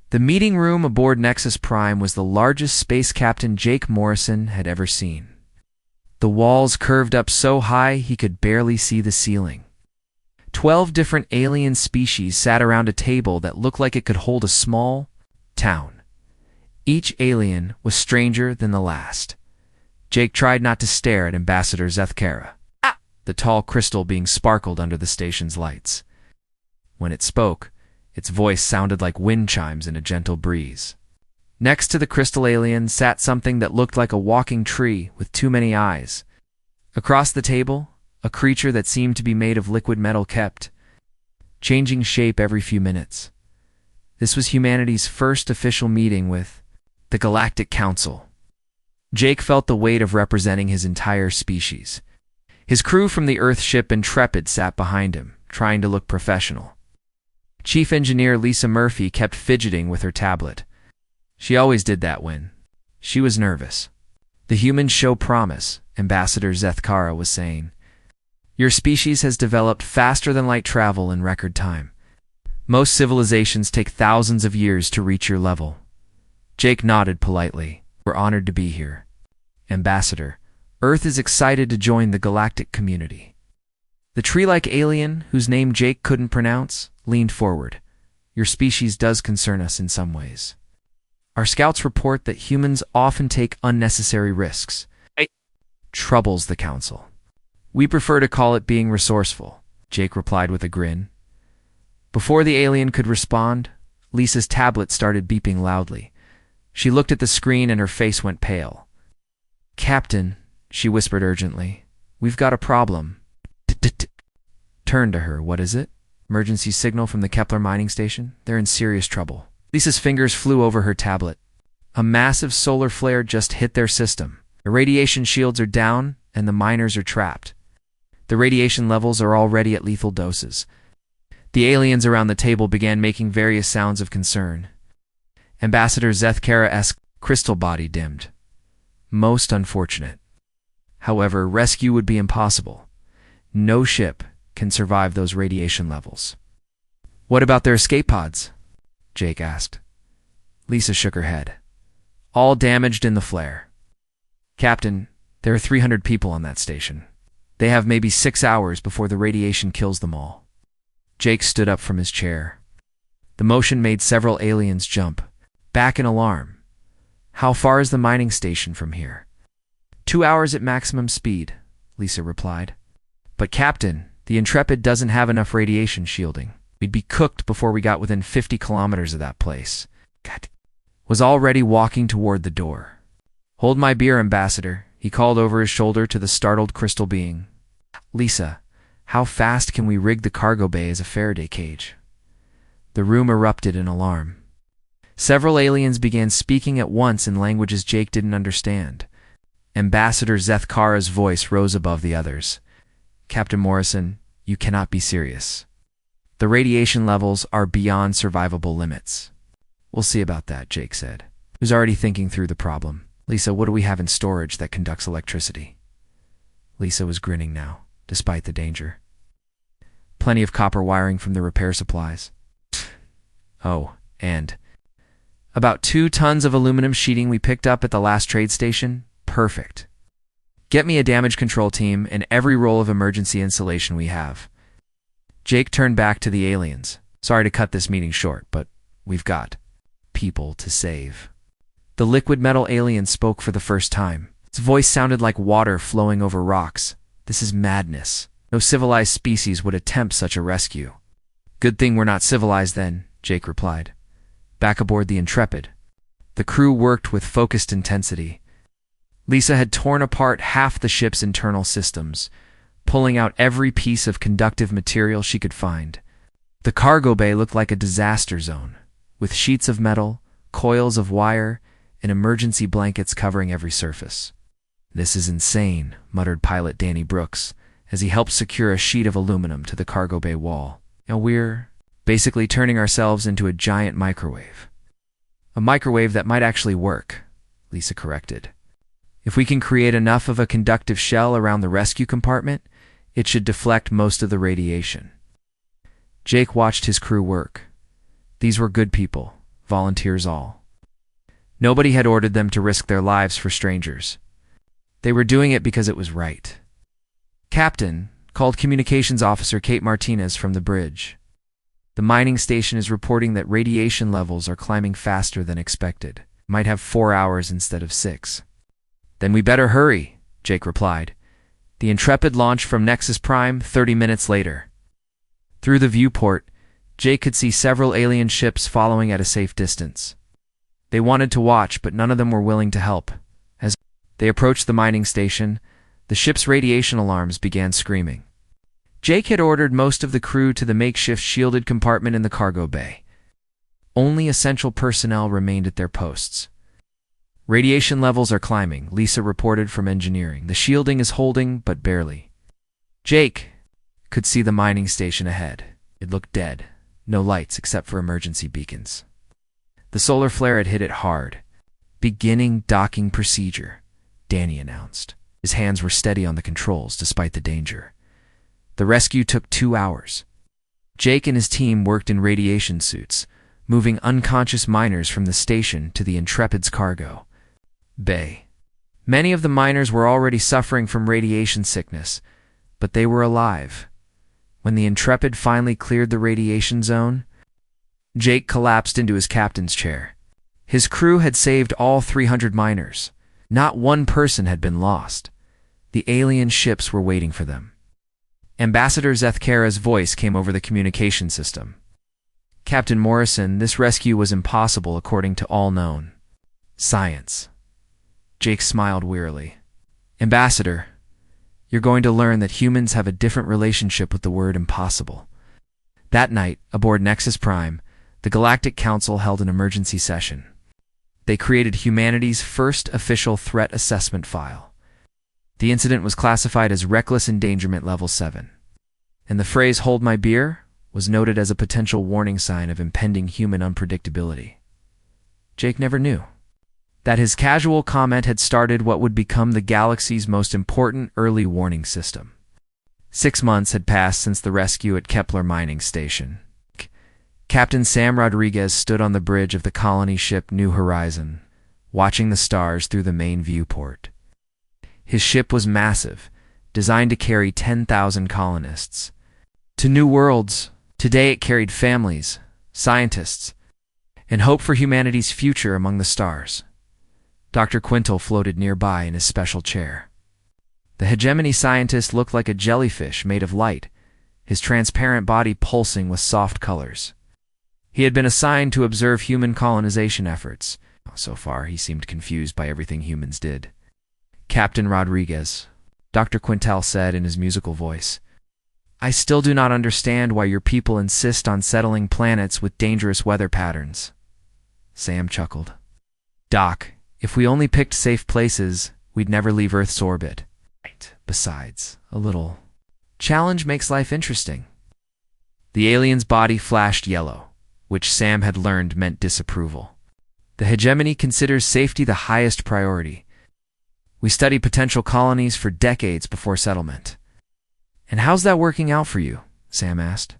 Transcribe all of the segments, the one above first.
The meeting room aboard Nexus Prime was the largest space Captain Jake Morrison had ever seen. The walls curved up so high he could barely see the ceiling. 12 different alien species sat around a table that looked like it could hold a small town. Each alien was stranger than the last. Jake tried not to stare at Ambassador Zethkara, the tall crystal being sparkled under the station's lights. When it spoke, its voice sounded like wind chimes in a gentle breeze. Next to the crystal alien sat something that looked like a walking tree with too many eyes. Across the table, a creature that seemed to be made of liquid metal kept changing shape every few minutes. This was humanity's first official meeting with the Galactic Council. Jake felt the weight of representing his entire species. His crew from the Earth ship Intrepid sat behind him, trying to look professional. Chief Engineer Lisa Murphy kept fidgeting with her tablet. She always did that when she was nervous. The humans show promise, Ambassador Zethkara was saying. Your species has developed faster than light travel in record time. Most civilizations take thousands of years to reach your level. Jake nodded politely. We're honored to be here. Ambassador, Earth is excited to join the galactic community. The tree-like alien, whose name Jake couldn't pronounce, leaned forward. Your species does concern us in some ways. Our scouts report that humans often take unnecessary risks. It troubles the council. We prefer to call it being resourceful, Jake replied with a grin. Before the alien could respond, Lisa's tablet started beeping loudly. She looked at the screen and her face went pale. Captain, she whispered urgently, we've got a problem. Turn to her. What is it? Emergency signal from the Kepler mining station. They're in serious trouble. Lisa's fingers flew over her tablet. A massive solar flare just hit their system. The radiation shields are down and the miners are trapped. The radiation levels are already at lethal doses. The aliens around the table began making various sounds of concern. Ambassador Zethkara's crystal body dimmed. Most unfortunate. However, rescue would be impossible. No ship can survive those radiation levels. What about their escape pods? Jake asked. Lisa shook her head. All damaged in the flare. Captain, there are 300 people on that station. They have maybe 6 hours before the radiation kills them all. Jake stood up from his chair. The motion made several aliens jump, back in alarm. How far is the mining station from here? 2 hours at maximum speed, Lisa replied. But Captain, the Intrepid doesn't have enough radiation shielding. We'd be cooked before we got within 50 kilometers of that place. Was already walking toward the door. Hold my beer, Ambassador, he called over his shoulder to the startled crystal being. Lisa, how fast can we rig the cargo bay as a Faraday cage? The room erupted in alarm. Several aliens began speaking at once in languages Jake didn't understand. Ambassador Zethkara's voice rose above the others. Captain Morrison, you cannot be serious. The radiation levels are beyond survivable limits. We'll see about that, Jake said. He was already thinking through the problem. Lisa, what do we have in storage that conducts electricity? Lisa was grinning now, despite the danger. Plenty of copper wiring from the repair supplies. Oh, and about 2 tons of aluminum sheeting we picked up at the last trade station. Perfect. Get me a damage control team and every roll of emergency insulation we have. Jake turned back to the aliens. Sorry to cut this meeting short, but we've got people to save. The liquid metal alien spoke for the first time. Its voice sounded like water flowing over rocks. This is madness. No civilized species would attempt such a rescue. Good thing we're not civilized then, Jake replied. Back aboard the Intrepid. The crew worked with focused intensity. Lisa had torn apart half the ship's internal systems, pulling out every piece of conductive material she could find. The cargo bay looked like a disaster zone, with sheets of metal, coils of wire, and emergency blankets covering every surface. This is insane, muttered pilot Danny Brooks, as he helped secure a sheet of aluminum to the cargo bay wall. Now we're basically turning ourselves into a giant microwave. A microwave that might actually work, Lisa corrected. If we can create enough of a conductive shell around the rescue compartment, it should deflect most of the radiation. Jake watched his crew work. These were good people, volunteers all. Nobody had ordered them to risk their lives for strangers. They were doing it because it was right. Captain, called Communications Officer Kate Martinez from the bridge. The mining station is reporting that radiation levels are climbing faster than expected. Might have 4 hours instead of 6. Then we better hurry, Jake replied. The Intrepid launched from Nexus Prime 30 minutes later. Through the viewport, Jake could see several alien ships following at a safe distance. They wanted to watch, but none of them were willing to help. As they approached the mining station, the ship's radiation alarms began screaming. Jake had ordered most of the crew to the makeshift shielded compartment in the cargo bay. Only essential personnel remained at their posts. Radiation levels are climbing, Lisa reported from engineering. The shielding is holding, but barely. Jake could see the mining station ahead. It looked dead. No lights except for emergency beacons. The solar flare had hit it hard. Beginning docking procedure, Danny announced. His hands were steady on the controls despite the danger. The rescue took 2 hours. Jake and his team worked in radiation suits, moving unconscious miners from the station to the Intrepid's cargo bay. Many of the miners were already suffering from radiation sickness, but they were alive. When the Intrepid finally cleared the radiation zone, Jake collapsed into his captain's chair. His crew had saved all 300 miners. Not one person had been lost. The alien ships were waiting for them. Ambassador Zethkara's voice came over the communication system. Captain Morrison, this rescue was impossible according to all known science. Jake smiled wearily. Ambassador, you're going to learn that humans have a different relationship with the word impossible. That night, aboard Nexus Prime, the Galactic Council held an emergency session. They created humanity's first official threat assessment file. The incident was classified as reckless endangerment level 7. And the phrase "hold my beer" was noted as a potential warning sign of impending human unpredictability. Jake never knew that his casual comment had started what would become the galaxy's most important early warning system. 6 months had passed since the rescue at Kepler Mining Station. Captain Sam Rodriguez stood on the bridge of the colony ship New Horizon, watching the stars through the main viewport. His ship was massive, designed to carry 10,000 colonists. To new worlds, today it carried families, scientists, and hope for humanity's future among the stars. Dr. Quintal floated nearby in his special chair. The hegemony scientist looked like a jellyfish made of light, his transparent body pulsing with soft colors. He had been assigned to observe human colonization efforts. So far, he seemed confused by everything humans did. Captain Rodriguez, Dr. Quintal said in his musical voice, I still do not understand why your people insist on settling planets with dangerous weather patterns. Sam chuckled. Doc, if we only picked safe places, we'd never leave Earth's orbit. Besides, a little challenge makes life interesting. The alien's body flashed yellow, which Sam had learned meant disapproval. The hegemony considers safety the highest priority. We study potential colonies for decades before settlement. And how's that working out for you? Sam asked.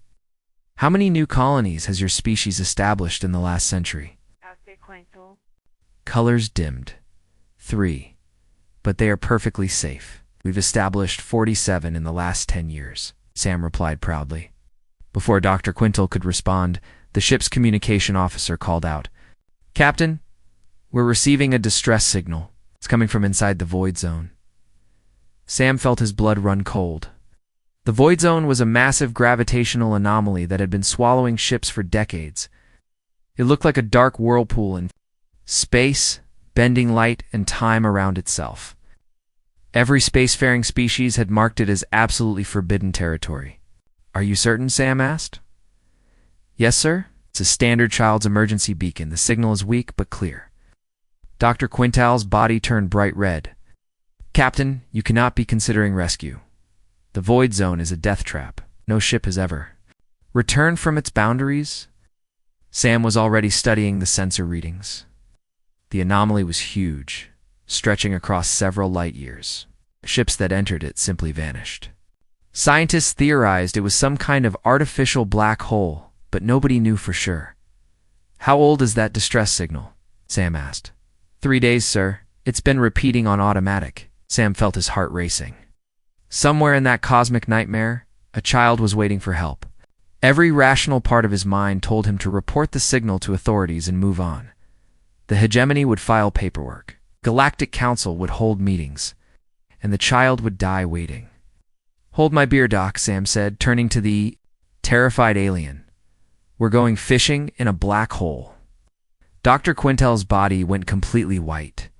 How many new colonies has your species established in the last century? Colors dimmed. 3. But they are perfectly safe. We've established 47 in the last 10 years, Sam replied proudly. Before Dr. Quintal could respond, the ship's communication officer called out, Captain, we're receiving a distress signal. It's coming from inside the void zone. Sam felt his blood run cold. The void zone was a massive gravitational anomaly that had been swallowing ships for decades. It looked like a dark whirlpool in space, bending light and time around itself. Every spacefaring species had marked it as absolutely forbidden territory. Are you certain? Sam asked. Yes, sir. It's a standard child's emergency beacon. The signal is weak but clear. Dr. Quintal's body turned bright red. Captain, you cannot be considering rescue. The void zone is a death trap. No ship has ever returned from its boundaries. Sam was already studying the sensor readings. The anomaly was huge, stretching across several light years. Ships that entered it simply vanished. Scientists theorized it was some kind of artificial black hole, but nobody knew for sure. How old is that distress signal? Sam asked. 3 days, sir. It's been repeating on automatic. Sam felt his heart racing. Somewhere in that cosmic nightmare, a child was waiting for help. Every rational part of his mind told him to report the signal to authorities and move on. The hegemony would file paperwork. Galactic Council would hold meetings. And the child would die waiting. Hold my beer, Doc, Sam said, turning to the terrified alien. We're going fishing in a black hole. Dr. Quintel's body went completely white.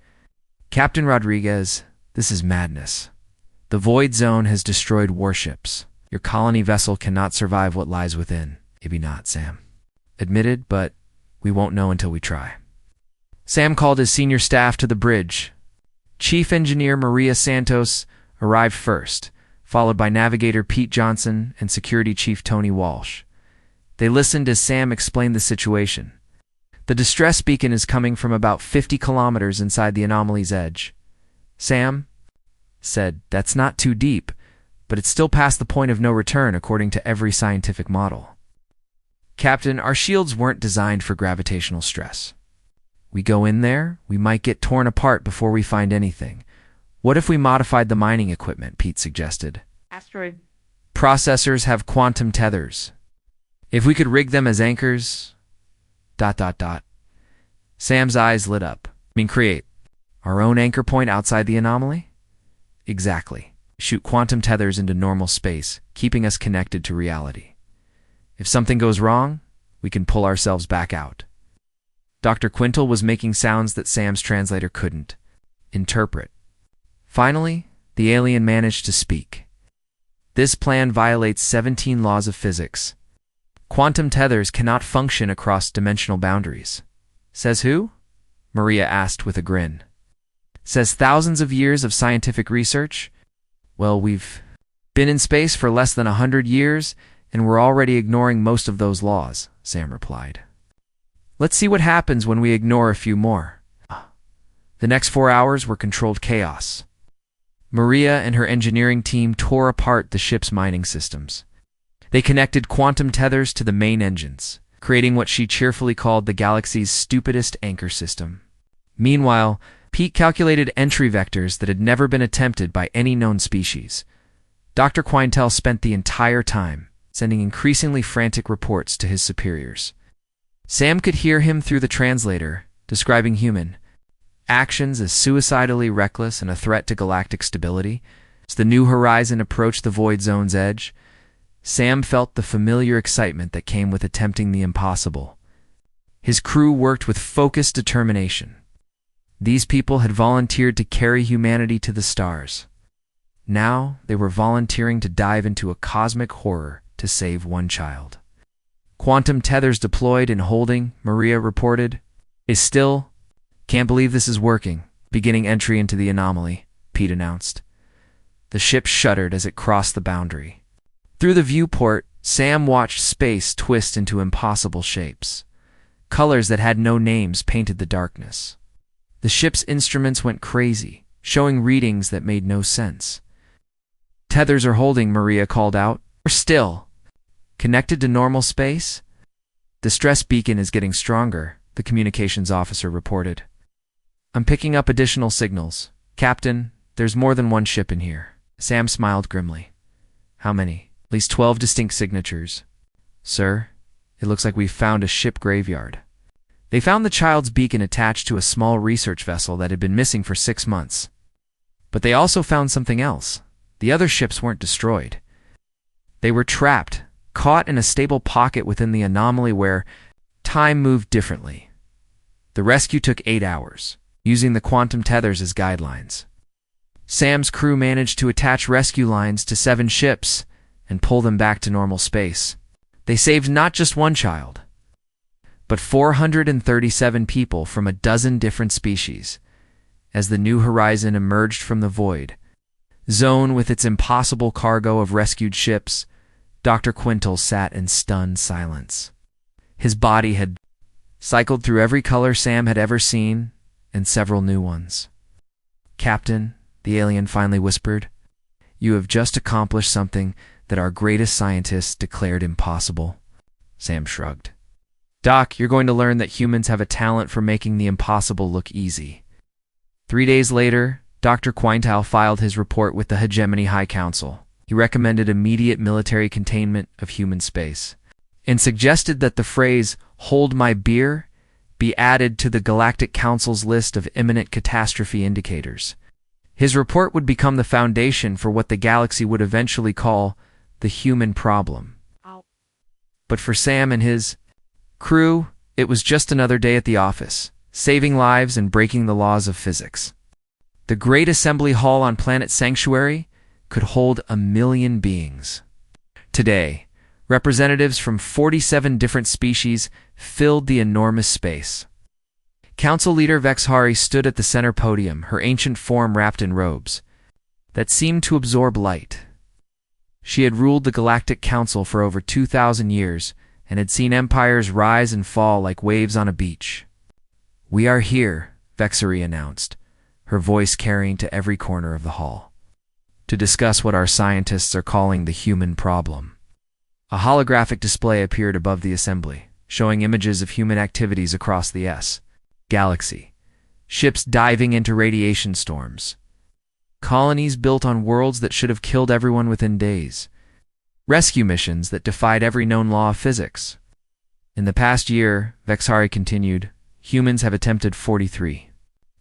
Captain Rodriguez, this is madness. The Void Zone has destroyed warships. Your colony vessel cannot survive what lies within. Maybe not, Sam admitted, but we won't know until we try. Sam called his senior staff to the bridge. Chief Engineer Maria Santos arrived first, followed by Navigator Pete Johnson and Security Chief Tony Walsh. They listened as Sam explained the situation. The distress beacon is coming from about 50 kilometers inside the anomaly's edge. Sam said, that's not too deep, but it's still past the point of no return according to every scientific model. Captain, our shields weren't designed for gravitational stress. We go in there, we might get torn apart before we find anything. What if we modified the mining equipment, Pete suggested. Asteroid. Processors have quantum tethers. If we could rig them as anchors... ... Sam's eyes lit up. Create our own anchor point outside the anomaly? Exactly. Shoot quantum tethers into normal space, keeping us connected to reality. If something goes wrong, we can pull ourselves back out. Dr. Quintel was making sounds that Sam's translator couldn't interpret. Finally, the alien managed to speak. This plan violates 17 laws of physics. Quantum tethers cannot function across dimensional boundaries. Says who? Maria asked with a grin. Says thousands of years of scientific research. Well, we've been in space for less than 100 years, and we're already ignoring most of those laws, Sam replied. Let's see what happens when we ignore a few more. The next 4 hours were controlled chaos. Maria and her engineering team tore apart the ship's mining systems. They connected quantum tethers to the main engines, creating what she cheerfully called the galaxy's stupidest anchor system. Meanwhile, Pete calculated entry vectors that had never been attempted by any known species. Dr. Quintel spent the entire time sending increasingly frantic reports to his superiors. Sam could hear him through the translator, describing human actions as suicidally reckless and a threat to galactic stability. As the New Horizon approached the Void Zone's edge, Sam felt the familiar excitement that came with attempting the impossible. His crew worked with focused determination. These people had volunteered to carry humanity to the stars. Now they were volunteering to dive into a cosmic horror to save one child. Quantum tethers deployed and holding, Maria reported. Is still... Can't believe this is working. Beginning entry into the anomaly, Pete announced. The ship shuddered as it crossed the boundary. Through the viewport, Sam watched space twist into impossible shapes. Colors that had no names painted the darkness. The ship's instruments went crazy, showing readings that made no sense. Tethers are holding, Maria called out. We're still. Connected to normal space? Distress beacon is getting stronger, the communications officer reported. I'm picking up additional signals. Captain, there's more than one ship in here. Sam smiled grimly. How many? At least 12 distinct signatures. Sir, it looks like we've found a ship graveyard. They found the child's beacon attached to a small research vessel that had been missing for 6 months. But they also found something else. The other ships weren't destroyed. They were trapped, caught in a stable pocket within the anomaly where time moved differently. The rescue took 8 hours, using the quantum tethers as guidelines. Sam's crew managed to attach rescue lines to 7 ships and pull them back to normal space. They saved not just one child, but 437 people from a dozen different species. As the New Horizon emerged from the void zone with its impossible cargo of rescued ships, Dr. Quintel sat in stunned silence. His body had cycled through every color Sam had ever seen, and several new ones. Captain, the alien finally whispered, you have just accomplished something that our greatest scientists declared impossible. Sam shrugged. Doc, you're going to learn that humans have a talent for making the impossible look easy. 3 days later, Dr. Quintal filed his report with the Hegemony High Council. He recommended immediate military containment of human space and suggested that the phrase, "hold my beer," be added to the Galactic Council's list of imminent catastrophe indicators. His report would become the foundation for what the galaxy would eventually call the human problem. But for Sam and his crew, it was just another day at the office, saving lives and breaking the laws of physics. The Great Assembly Hall on Planet Sanctuary could hold 1 million beings. Today, representatives from 47 different species filled the enormous space. Council leader Vexhari stood at the center podium, her ancient form wrapped in robes that seemed to absorb light. She had ruled the Galactic Council for over 2,000 years and had seen empires rise and fall like waves on a beach. "We are here," Vexhari announced, her voice carrying to every corner of the hall, "to discuss what our scientists are calling the human problem." A holographic display appeared above the assembly, showing images of human activities across the galaxy. Ships diving into radiation storms. Colonies built on worlds that should have killed everyone within days. Rescue missions that defied every known law of physics. In the past year, Vexhari continued, humans have attempted 43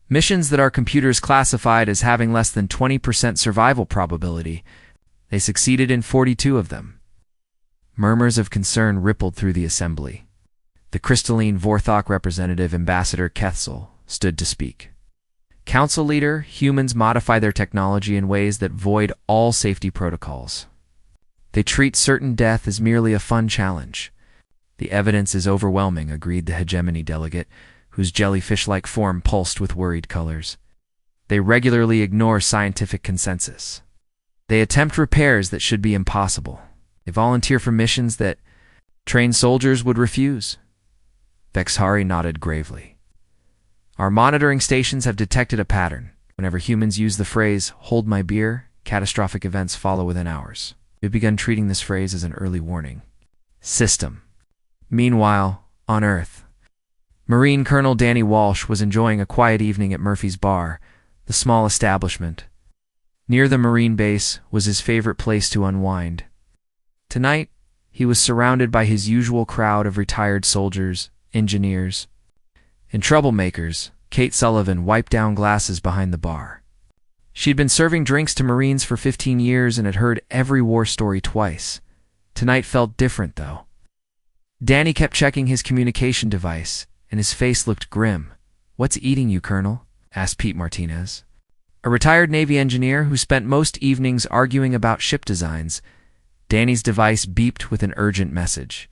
missions that our computers classified as having less than 20% survival probability. They succeeded in 42 of them. Murmurs of concern rippled through the assembly. The crystalline Vorthok representative, Ambassador Ketzel, stood to speak. "Council leader, humans modify their technology in ways that void all safety protocols. They treat certain death as merely a fun challenge. The evidence is overwhelming," agreed the hegemony delegate, whose jellyfish-like form pulsed with worried colors. "They regularly ignore scientific consensus. They attempt repairs that should be impossible. They volunteer for missions that trained soldiers would refuse." Vexhari nodded gravely. "Our monitoring stations have detected a pattern. Whenever humans use the phrase, 'hold my beer,' catastrophic events follow within hours. We've begun treating this phrase as an early warning system." Meanwhile, on Earth, Marine Colonel Danny Walsh was enjoying a quiet evening at Murphy's Bar, the small establishment. Near the Marine base was his favorite place to unwind. Tonight, he was surrounded by his usual crowd of retired soldiers, engineers, and troublemakers. Kate Sullivan wiped down glasses behind the bar. She'd been serving drinks to Marines for 15 years and had heard every war story twice. Tonight felt different, though. Danny kept checking his communication device, and his face looked grim. "What's eating you, Colonel?" asked Pete Martinez, a retired Navy engineer who spent most evenings arguing about ship designs. Danny's device beeped with an urgent message.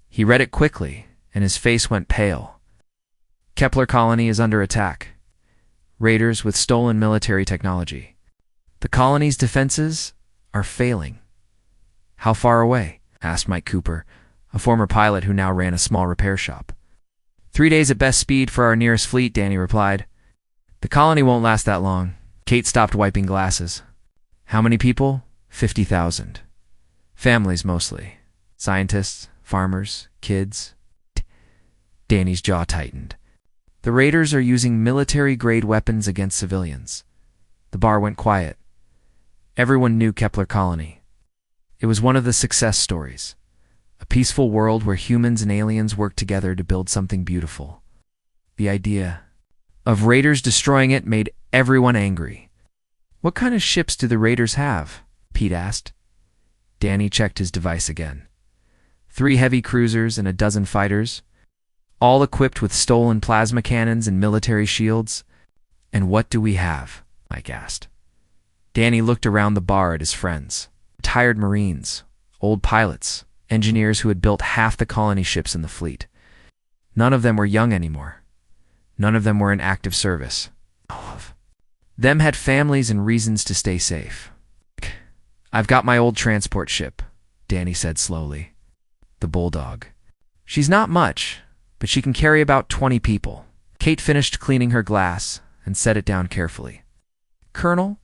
He read it quickly, and his face went pale. "Kepler colony is under attack. Raiders with stolen military technology. The colony's defenses are failing." "How far away?" asked Mike Cooper, a former pilot who now ran a small repair shop. 3 days at best speed for our nearest fleet," Danny replied. "The colony won't last that long." Kate stopped wiping glasses. "How many people?" 50,000. "Families mostly. Scientists, farmers, kids." Danny's jaw tightened. "The raiders are using military-grade weapons against civilians." The bar went quiet. Everyone knew Kepler Colony. It was one of the success stories. A peaceful world where humans and aliens worked together to build something beautiful. The idea of raiders destroying it made everyone angry. "What kind of ships do the raiders have?" Pete asked. Danny checked his device again. 3 heavy cruisers and a dozen fighters, all equipped with stolen plasma cannons and military shields. "And what do we have?" Mike asked. Danny looked around the bar at his friends. Retired Marines, old pilots, engineers who had built half the colony ships in the fleet. None of them were young anymore. None of them were in active service. All of them had families and reasons to stay safe. "I've got my old transport ship," Danny said slowly. "The Bulldog. She's not much, but she can carry about 20 people." Kate finished cleaning her glass and set it down carefully. "Colonel,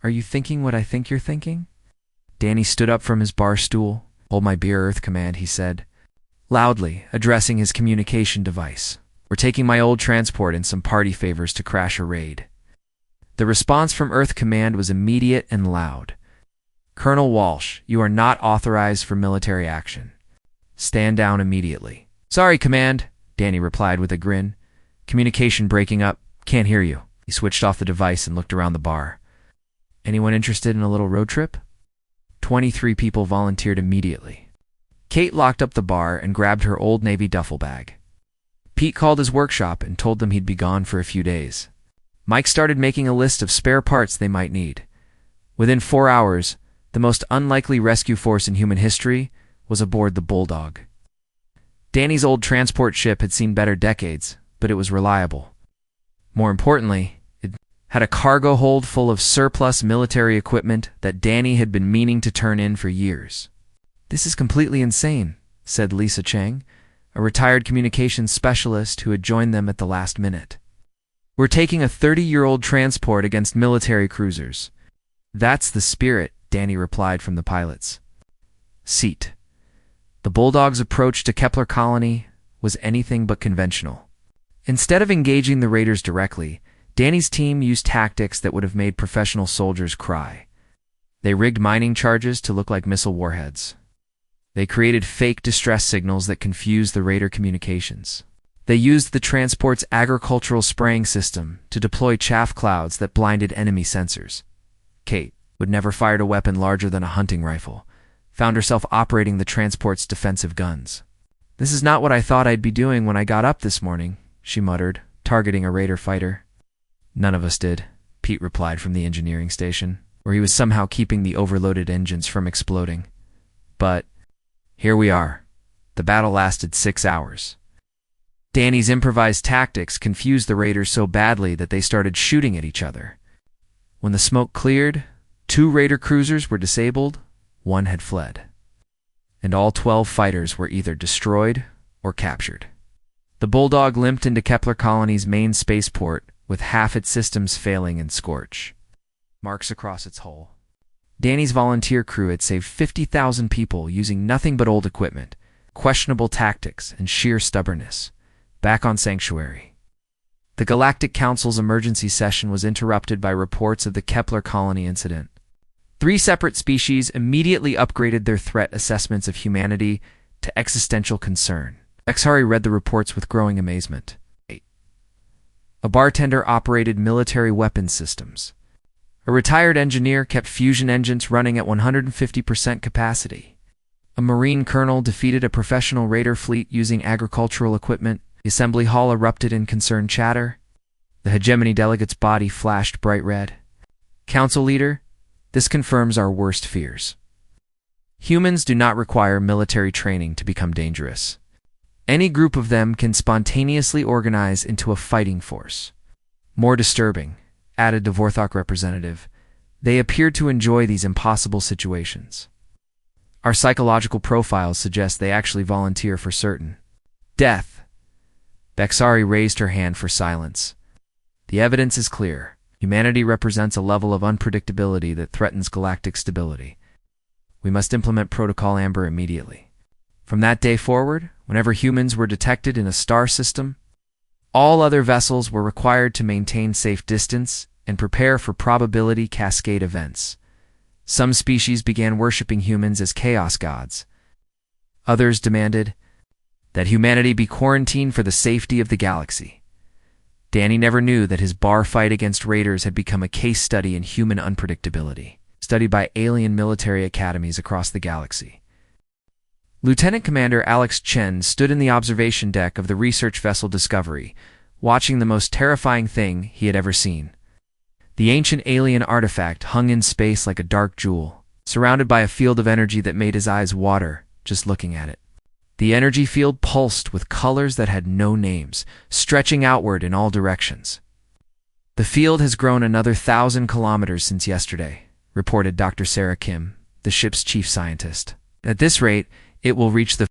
are you thinking what I think you're thinking?" Danny stood up from his bar stool. "Hold my beer, Earth Command," he said. loudly, addressing his communication device. "We're taking my old transport and some party favors to crash a raid." The response from Earth Command was immediate and loud. "Colonel Walsh, you are not authorized for military action. Stand down immediately." "Sorry, Command," Danny replied with a grin. "Communication breaking up. Can't hear you." He switched off the device and looked around the bar. "Anyone interested in a little road trip?" 23 people volunteered immediately. Kate locked up the bar and grabbed her Old Navy duffel bag. Pete called his workshop and told them he'd be gone for a few days. Mike started making a list of spare parts they might need. Within 4 hours, the most unlikely rescue force in human history was aboard the Bulldog. Danny's old transport ship had seen better decades, but it was reliable. More importantly, it had a cargo hold full of surplus military equipment that Danny had been meaning to turn in for years. "This is completely insane," said Lisa Chang, a retired communications specialist who had joined them at the last minute. "We're taking a 30-year-old transport against military cruisers." "That's the spirit," Danny replied from the pilots' seat. The Bulldog's approach to Kepler Colony was anything but conventional. Instead of engaging the raiders directly, Danny's team used tactics that would have made professional soldiers cry. They rigged mining charges to look like missile warheads. They created fake distress signals that confused the raider communications. They used the transport's agricultural spraying system to deploy chaff clouds that blinded enemy sensors. Kate, who had never fired a weapon larger than a hunting rifle, found herself operating the transport's defensive guns. "This is not what I thought I'd be doing when I got up this morning," she muttered, targeting a raider fighter. "None of us did," Pete replied from the engineering station, where he was somehow keeping the overloaded engines from exploding. "But here we are." The battle lasted 6 hours. Danny's improvised tactics confused the raiders so badly that they started shooting at each other. When the smoke cleared, 2 raider cruisers were disabled, 1 had fled. And all 12 fighters were either destroyed or captured. The Bulldog limped into Kepler Colony's main spaceport with half its systems failing in scorch marks across its hull. Danny's volunteer crew had saved 50,000 people using nothing but old equipment, questionable tactics, and sheer stubbornness. Back on Sanctuary, the Galactic Council's emergency session was interrupted by reports of the Kepler Colony incident. 3 separate species immediately upgraded their threat assessments of humanity to existential concern. Exari read the reports with growing amazement. A bartender operated military weapons systems. A retired engineer kept fusion engines running at 150% capacity. A Marine colonel defeated a professional raider fleet using agricultural equipment. The assembly hall erupted in concerned chatter. The hegemony delegate's body flashed bright red. "Council leader, this confirms our worst fears. Humans do not require military training to become dangerous. Any group of them can spontaneously organize into a fighting force. More disturbing," added the Vorthok representative, "they appear to enjoy these impossible situations. Our psychological profiles suggest they actually volunteer for certain death." Bexari raised her hand for silence. "The evidence is clear. Humanity represents a level of unpredictability that threatens galactic stability. We must implement Protocol Amber immediately. From that day forward, whenever humans were detected in a star system, all other vessels were required to maintain safe distance and prepare for probability cascade events. Some species began worshipping humans as chaos gods. Others demanded that humanity be quarantined for the safety of the galaxy. Danny never knew that his bar fight against raiders had become a case study in human unpredictability, studied by alien military academies across the galaxy. Lieutenant Commander Alex Chen stood in the observation deck of the research vessel Discovery, watching the most terrifying thing he had ever seen. The ancient alien artifact hung in space like a dark jewel, surrounded by a field of energy that made his eyes water just looking at it. The energy field pulsed with colors that had no names, stretching outward in all directions. "The field has grown another 1,000 kilometers since yesterday," reported Dr. Sarah Kim, the ship's chief scientist. "At this rate, it will reach the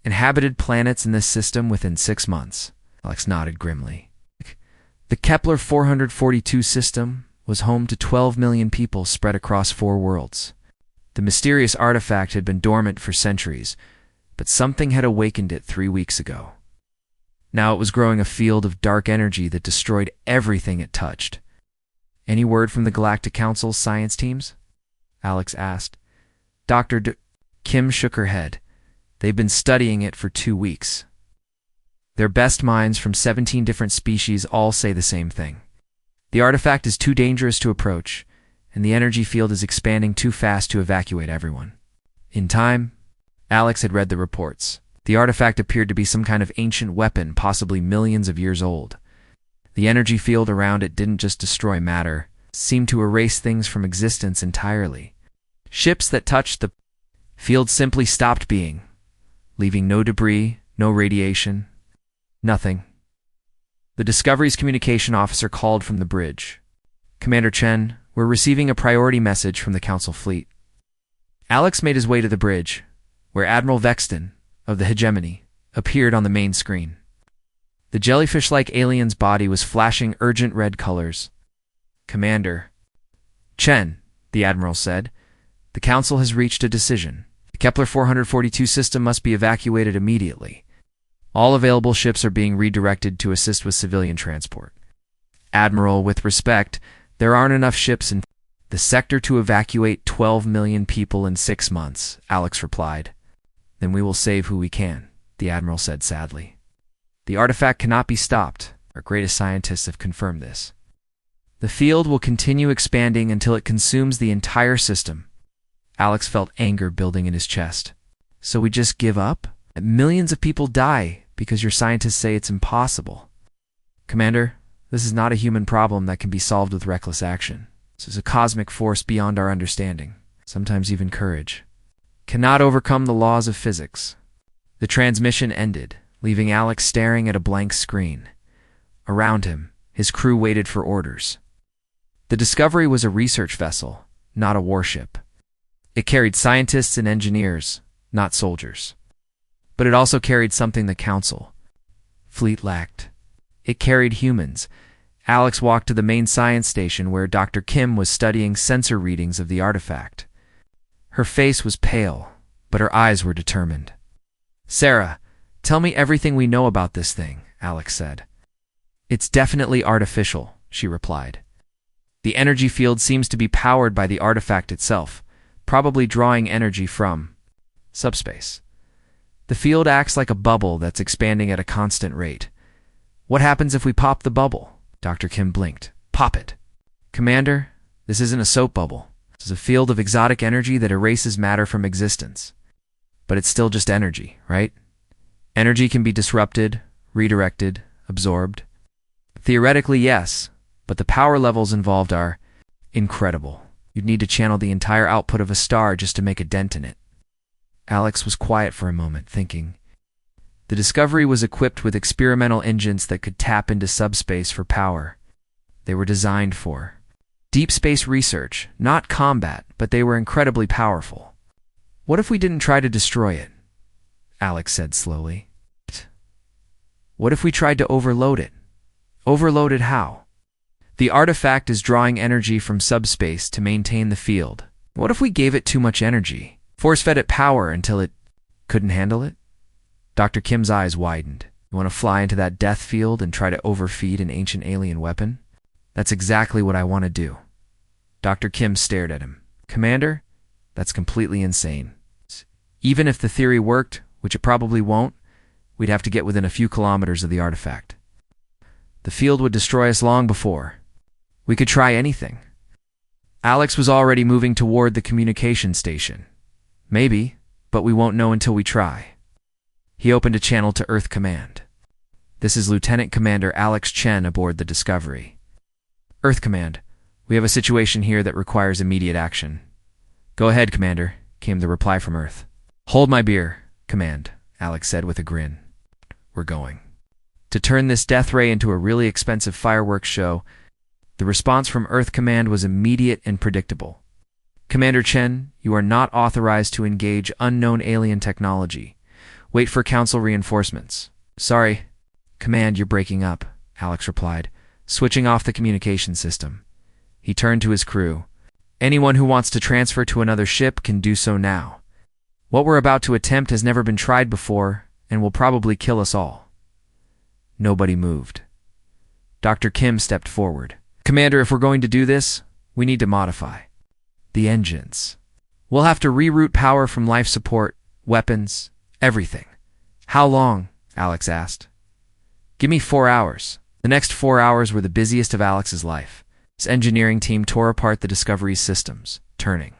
inhabited planets in this system within 6 months." Alex nodded grimly. The Kepler 442 system was home to 12 million people spread across 4 worlds. The mysterious artifact had been dormant for centuries, but something had awakened it 3 weeks ago. Now it was growing a field of dark energy that destroyed everything it touched. "Any word from the Galactic Council's science teams?" Alex asked. Kim shook her head. "They've been studying it for 2 weeks. Their best minds from 17 different species all say the same thing. The artifact is too dangerous to approach, and the energy field is expanding too fast to evacuate everyone." In time, Alex had read the reports. The artifact appeared to be some kind of ancient weapon, possibly millions of years old. The energy field around it didn't just destroy matter, it seemed to erase things from existence entirely. Ships that touched the field simply stopped being, leaving no debris, no radiation, nothing. The Discovery's communication officer called from the bridge. "Commander Chen, we're receiving a priority message from the Council fleet." Alex made his way to the bridge, where Admiral Vexton, of the Hegemony, appeared on the main screen. The jellyfish-like alien's body was flashing urgent red colors. "Commander Chen," the Admiral said, "the Council has reached a decision. The Kepler 442 system must be evacuated immediately. All available ships are being redirected to assist with civilian transport." "Admiral, with respect, there aren't enough ships in the sector to evacuate 12 million people in 6 months," Alex replied. "Then we will save who we can," the Admiral said sadly. "The artifact cannot be stopped. Our greatest scientists have confirmed this. The field will continue expanding until it consumes the entire system." Alex felt anger building in his chest. "So we just give up? Millions of people die because your scientists say it's impossible." "Commander, this is not a human problem that can be solved with reckless action. This is a cosmic force beyond our understanding, sometimes even courage. Cannot overcome the laws of physics." The transmission ended, leaving Alex staring at a blank screen. Around him, his crew waited for orders. The Discovery was a research vessel, not a warship. It carried scientists and engineers, not soldiers. But it also carried something the Council fleet lacked. It carried humans. Alex walked to the main science station where Dr. Kim was studying sensor readings of the artifact. Her face was pale, but her eyes were determined. "Sarah, tell me everything we know about this thing," Alex said. "It's definitely artificial," she replied. "The energy field seems to be powered by the artifact itself, probably drawing energy from subspace. The field acts like a bubble that's expanding at a constant rate. What happens if we pop the bubble?" Dr. Kim blinked. "Pop it." "Commander, this isn't a soap bubble. This is a field of exotic energy that erases matter from existence. But it's still just energy, right? Energy can be disrupted, redirected, absorbed. Theoretically, yes, but the power levels involved are incredible. You'd need to channel the entire output of a star just to make a dent in it." Alex was quiet for a moment, thinking. The Discovery was equipped with experimental engines that could tap into subspace for power. They were designed for deep space research, not combat, but they were incredibly powerful. "What if we didn't try to destroy it?" Alex said slowly. "What if we tried to overload it?" "Overload it how?" "The artifact is drawing energy from subspace to maintain the field. What if we gave it too much energy? Force-fed it power until it couldn't handle it?" Dr. Kim's eyes widened. "You want to fly into that death field and try to overfeed an ancient alien weapon?" "That's exactly what I want to do." Dr. Kim stared at him. "Commander, that's completely insane. Even if the theory worked, which it probably won't, we'd have to get within a few kilometers of the artifact. The field would destroy us long before. We could try anything." Alex was already moving toward the communication station. "Maybe, but we won't know until we try." He opened a channel to Earth Command. "This is Lieutenant Commander Alex Chen aboard the Discovery." "Earth Command, we have a situation here that requires immediate action." "Go ahead, Commander," came the reply from Earth. "Hold my beer, Command," Alex said with a grin. "We're going to turn this death ray into a really expensive fireworks show." The response from Earth Command was immediate and predictable. "Commander Chen, you are not authorized to engage unknown alien technology. Wait for Council reinforcements." "Sorry, Command, you're breaking up," Alex replied, switching off the communication system. He turned to his crew. "Anyone who wants to transfer to another ship can do so now. What we're about to attempt has never been tried before and will probably kill us all." Nobody moved. Dr. Kim stepped forward. "Commander, if we're going to do this, we need to modify the engines. We'll have to reroute power from life support, weapons, everything." "How long?" Alex asked. "Give me 4 hours." The next 4 hours were the busiest of Alex's life. His engineering team tore apart the Discovery's systems, turning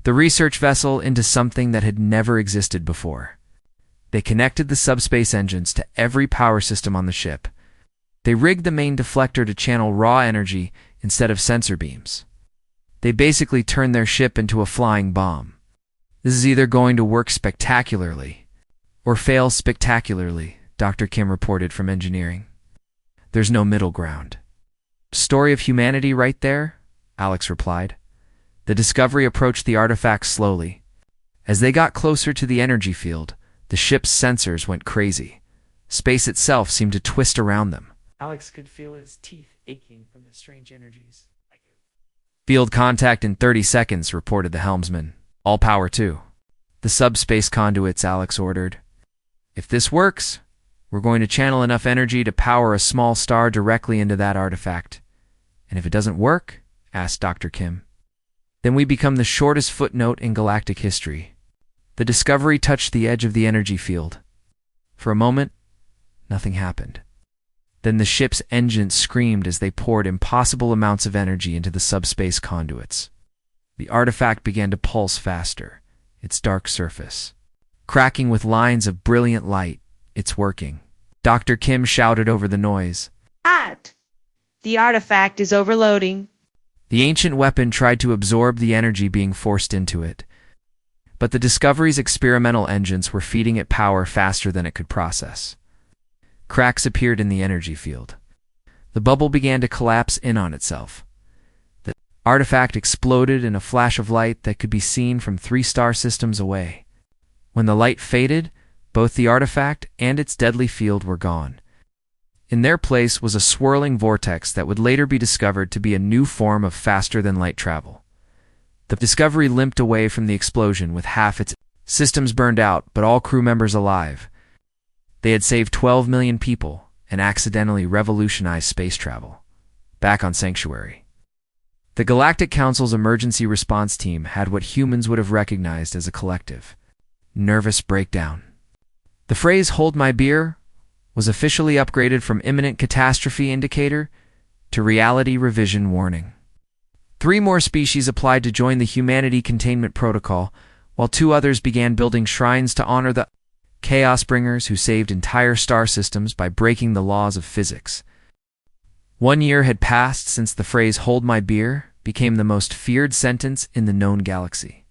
the research vessel into something that had never existed before. They connected the subspace engines to every power system on the ship. They rigged the main deflector to channel raw energy instead of sensor beams. They basically turned their ship into a flying bomb. "This is either going to work spectacularly or fail spectacularly," Dr. Kim reported from engineering. "There's no middle ground." "Story of humanity right there," Alex replied. The Discovery approached the artifact slowly. As they got closer to the energy field, the ship's sensors went crazy. Space itself seemed to twist around them. Alex could feel his teeth aching from the strange energies. "Field contact in 30 seconds, reported the helmsman. "All power to the subspace conduits," Alex ordered. "If this works, we're going to channel enough energy to power a small star directly into that artifact. And if it doesn't work," asked Dr. Kim, "then we become the shortest footnote in galactic history." The Discovery touched the edge of the energy field. For a moment, nothing happened. Then the ship's engines screamed as they poured impossible amounts of energy into the subspace conduits. The artifact began to pulse faster, its dark surface cracking with lines of brilliant light. "It's working," Dr. Kim shouted over the noise. The artifact is overloading." The ancient weapon tried to absorb the energy being forced into it, but the Discovery's experimental engines were feeding it power faster than it could process. Cracks appeared in the energy field. The bubble began to collapse in on itself. The artifact exploded in a flash of light that could be seen from 3 star systems away. When the light faded, both the artifact and its deadly field were gone. In their place was a swirling vortex that would later be discovered to be a new form of faster-than-light travel. The Discovery limped away from the explosion with half its systems burned out, but all crew members alive. They had saved 12 million people and accidentally revolutionized space travel. Back on Sanctuary, the Galactic Council's emergency response team had what humans would have recognized as a collective nervous breakdown. The phrase "hold my beer" was officially upgraded from imminent catastrophe indicator to reality revision warning. 3 more species applied to join the humanity containment protocol, while 2 others began building shrines to honor the chaos bringers who saved entire star systems by breaking the laws of physics. 1 year had passed since the phrase "hold my beer" became the most feared sentence in the known galaxy.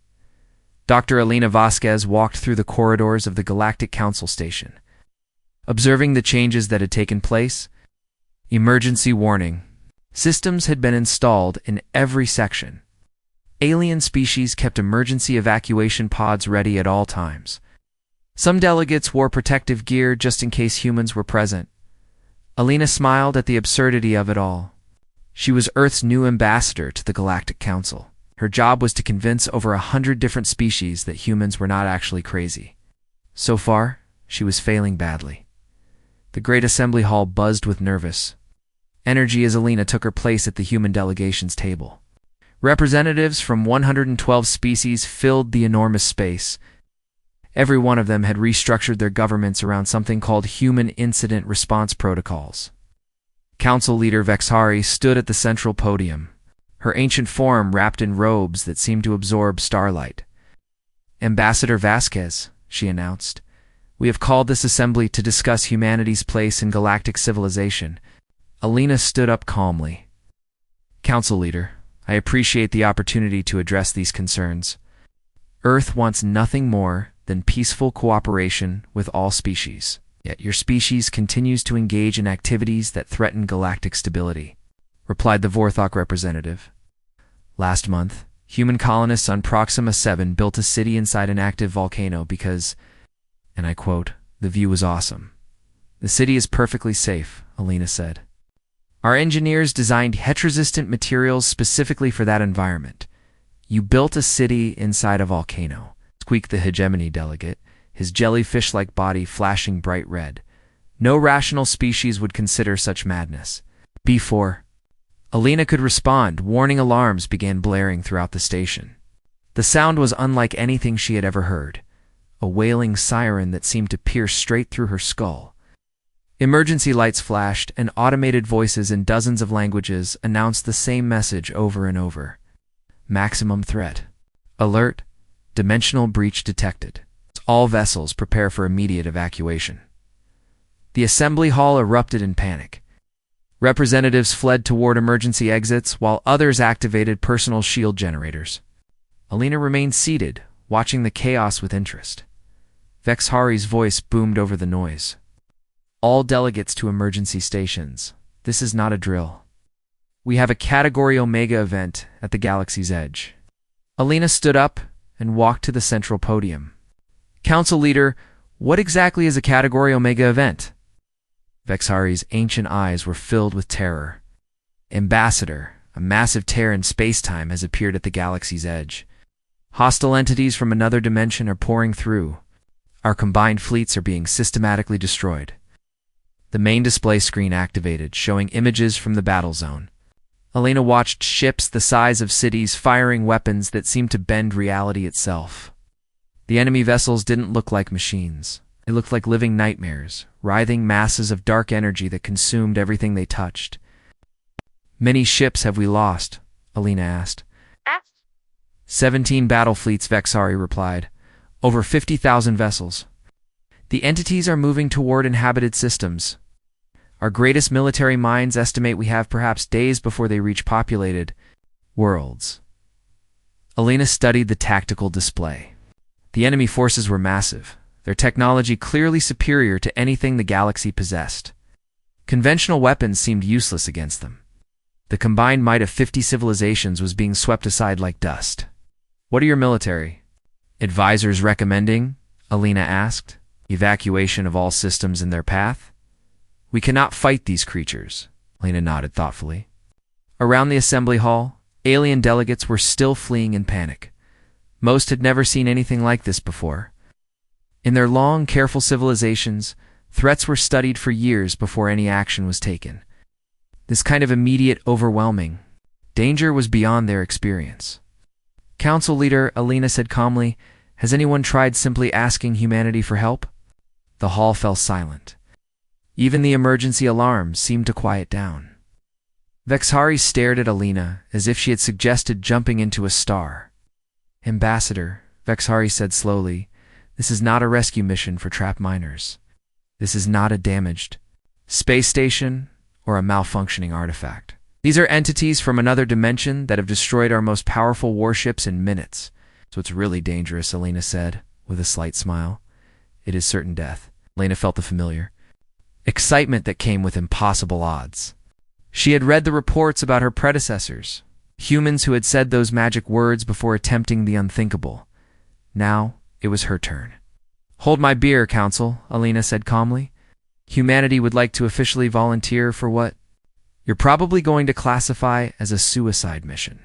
Dr. Elena Vasquez walked through the corridors of the Galactic Council station. Observing the changes that had taken place, emergency warning. Systems had been installed in every section. Alien species kept emergency evacuation pods ready at all times. Some delegates wore protective gear just in case humans were present. Alina smiled at the absurdity of it all. She was Earth's new ambassador to the Galactic Council. Her job was to convince over 100 different species that humans were not actually crazy. So far, she was failing badly. The Great Assembly Hall buzzed with nervous energy as Alina took her place at the human delegation's table. Representatives from 112 species filled the enormous space. Every one of them had restructured their governments around something called Human Incident Response Protocols. Council leader Vexhari stood at the central podium, her ancient form wrapped in robes that seemed to absorb starlight. "Ambassador Vasquez," she announced, "we have called this assembly to discuss humanity's place in galactic civilization." Alina stood up calmly. "Council leader, I appreciate the opportunity to address these concerns. Earth wants nothing more than peaceful cooperation with all species. Yet your species continues to engage in activities that threaten galactic stability," replied the Vorthok representative. "Last month, human colonists on Proxima 7 built a city inside an active volcano because," and I quote, "the view was awesome." "The city is perfectly safe," Alina said. "Our engineers designed heat-resistant materials specifically for that environment. You built a city inside a volcano. squeaked the hegemony delegate, his jellyfish-like body flashing bright red. No rational species would consider such madness. Before Alina could respond, warning alarms began blaring throughout the station. The sound was unlike anything she had ever heard, a wailing siren that seemed to pierce straight through her skull. Emergency lights flashed, and automated voices in dozens of languages announced the same message over and over. Maximum threat. Alert. Dimensional breach detected. All vessels prepare for immediate evacuation. The assembly hall erupted in panic. Representatives fled toward emergency exits, while others activated personal shield generators. Alina remained seated, watching the chaos with interest. Vexhari's voice boomed over the noise. All delegates to emergency stations. This is not a drill. We have a Category Omega event at the galaxy's edge. Alina stood up and walked to the central podium. Council leader, what exactly is a Category Omega event? Vexhari's ancient eyes were filled with terror. Ambassador, a massive tear in space-time has appeared at the galaxy's edge. Hostile entities from another dimension are pouring through. Our combined fleets are being systematically destroyed. The main display screen activated, showing images from the battle zone. Alina watched ships the size of cities firing weapons that seemed to bend reality itself. The enemy vessels didn't look like machines. They looked like living nightmares, writhing masses of dark energy that consumed everything they touched. Many ships have we lost? Alina asked. 17 battle fleets, Vexhari replied. Over 50,000 vessels. The entities are moving toward inhabited systems. Our greatest military minds estimate we have perhaps days before they reach populated worlds. Alina studied the tactical display. The enemy forces were massive, their technology clearly superior to anything the galaxy possessed. Conventional weapons seemed useless against them. The combined might of 50 civilizations was being swept aside like dust. What are your military advisors recommending? Alina asked. Evacuation of all systems in their path? We cannot fight these creatures, Alina nodded thoughtfully. Around the assembly hall, alien delegates were still fleeing in panic. Most had never seen anything like this before. In their long, careful civilizations, threats were studied for years before any action was taken. This kind of immediate, overwhelming danger was beyond their experience. Council leader, Alina said calmly, has anyone tried simply asking humanity for help? The hall fell silent. Even the emergency alarms seemed to quiet down. Vexhari stared at Alina as if she had suggested jumping into a star. Ambassador, Vexhari said slowly, this is not a rescue mission for trapped miners. This is not a damaged space station or a malfunctioning artifact. These are entities from another dimension that have destroyed our most powerful warships in minutes. So it's really dangerous, Alina said, with a slight smile. It is certain death. Alina felt the familiar excitement that came with impossible odds. She had read the reports about her predecessors, humans who had said those magic words before attempting the unthinkable. Now it was her turn. Hold my beer, Council, Alina said calmly. Humanity would like to officially volunteer for what you're probably going to classify as a suicide mission.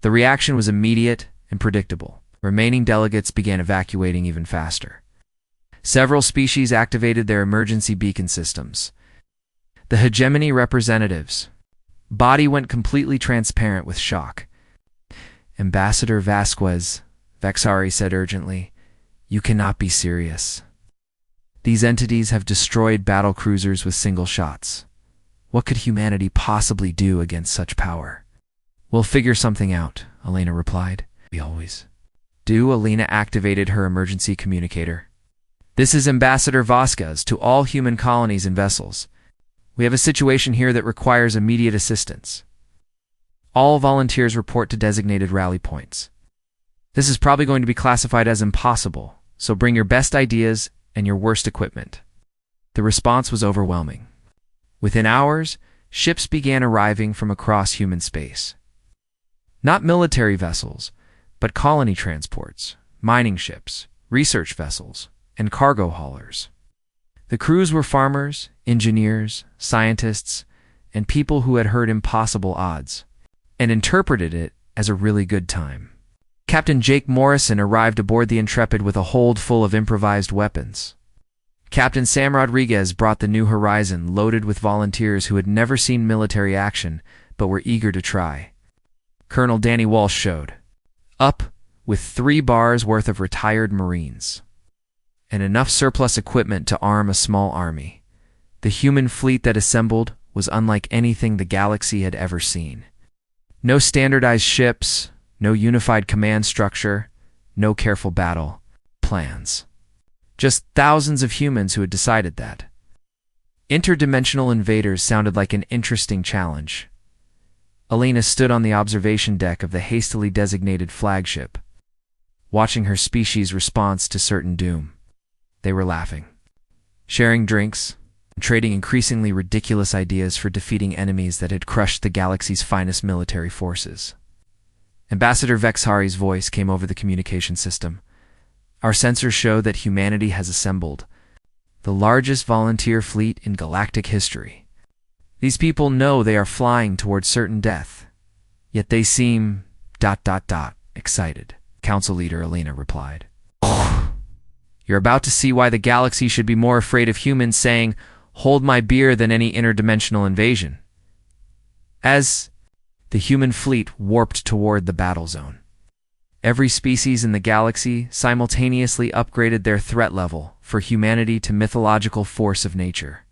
The reaction was immediate and predictable. Remaining delegates began evacuating even faster. Several species activated their emergency beacon systems. The hegemony representatives' body went completely transparent with shock. Ambassador Vasquez, Vexhari said urgently, you cannot be serious. These entities have destroyed battle cruisers with single shots. What could humanity possibly do against such power? We'll figure something out, Alina replied. We always do. Alina activated her emergency communicator. This is Ambassador Vasquez to all human colonies and vessels. We have a situation here that requires immediate assistance. All volunteers report to designated rally points. This is probably going to be classified as impossible, so bring your best ideas and your worst equipment. The response was overwhelming. Within hours, ships began arriving from across human space. Not military vessels, but colony transports, mining ships, research vessels, and cargo haulers. The crews were farmers, engineers, scientists, and people who had heard impossible odds, and interpreted it as a really good time. Captain Jake Morrison arrived aboard the Intrepid with a hold full of improvised weapons. Captain Sam Rodriguez brought the New Horizon loaded with volunteers who had never seen military action but were eager to try. Colonel Danny Walsh showed up with 3 bars worth of retired Marines and enough surplus equipment to arm a small army. The human fleet that assembled was unlike anything the galaxy had ever seen. No standardized ships, no unified command structure, no careful battle plans. Just thousands of humans who had decided that. Interdimensional invaders sounded like an interesting challenge. Elena stood on the observation deck of the hastily designated flagship, watching her species' response to certain doom. They were laughing, sharing drinks, and trading increasingly ridiculous ideas for defeating enemies that had crushed the galaxy's finest military forces. Ambassador Vexhari's voice came over the communication system. Our sensors show that humanity has assembled the largest volunteer fleet in galactic history. These people know they are flying towards certain death, yet they seem ... excited. Council leader Elena replied. You're about to see why the galaxy should be more afraid of humans saying, "Hold my beer," than any interdimensional invasion. As the human fleet warped toward the battle zone, every species in the galaxy simultaneously upgraded their threat level for humanity to mythological force of nature.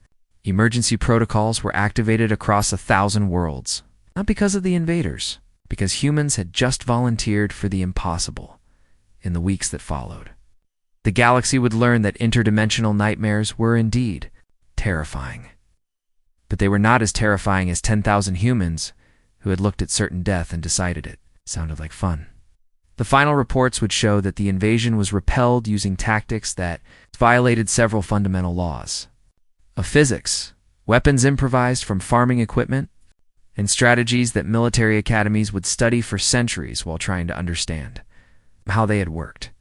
Emergency protocols were activated across 1,000 worlds, not because of the invaders, because humans had just volunteered for the impossible. In the weeks that followed, the galaxy would learn that interdimensional nightmares were indeed terrifying. But they were not as terrifying as 10,000 humans who had looked at certain death and decided it sounded like fun. The final reports would show that the invasion was repelled using tactics that violated several fundamental laws of physics, weapons improvised from farming equipment, and strategies that military academies would study for centuries while trying to understand how they had worked.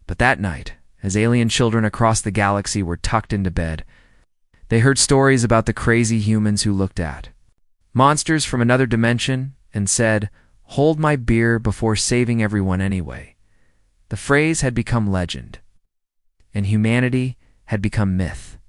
But that night, as alien children across the galaxy were tucked into bed, they heard stories about the crazy humans who looked at monsters from another dimension and said, "Hold my beer before saving everyone anyway." The phrase had become legend, and humanity had become myth.